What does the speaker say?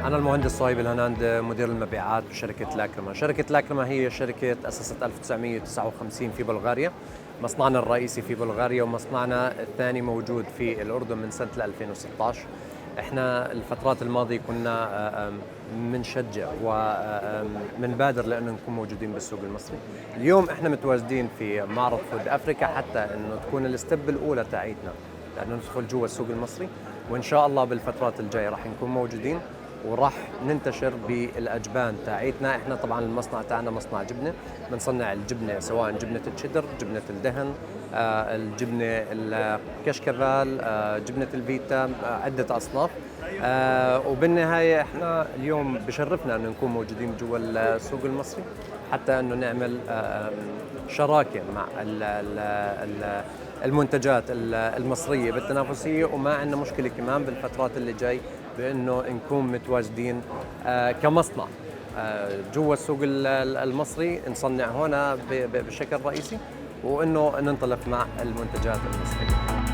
أنا المهندس صهيب الهناند، مدير المبيعات بشركة لاكرما. شركة لاكرما هي شركة تأسست 1959 في بلغاريا. مصنعنا الرئيسي في بلغاريا ومصنعنا الثاني موجود في الأردن من سنة 2016. احنا الفترات الماضية كنا منشجع ومنبادر لأنه نكون موجودين بالسوق المصري. اليوم احنا متواجدين في معرض فود أفريكا حتى أنه تكون الستب الأولى تاعيتنا لأنه ندخل جوا السوق المصري، وإن شاء الله بالفترات الجاية راح نكون موجودين وراح ننتشر بالاجبان تاعيتنا. احنا طبعا المصنع تاعنا مصنع جبنه، بنصنع الجبنه سواء جبنه الشيدر، جبنه الدهن، الجبنه الكشكفال، جبنه الفيتا، عده اصناف. وبالنهايه احنا اليوم بشرفنا انه نكون موجودين جوا السوق المصري حتى انه نعمل شراكه مع المنتجات المصرية بالتنافسية، وما عندنا مشكلة كمان بالفترات اللي جاي بأنه نكون متواجدين كمصنع جوا السوق المصري، نصنع هنا بشكل رئيسي وأنه ننطلق مع المنتجات المصرية.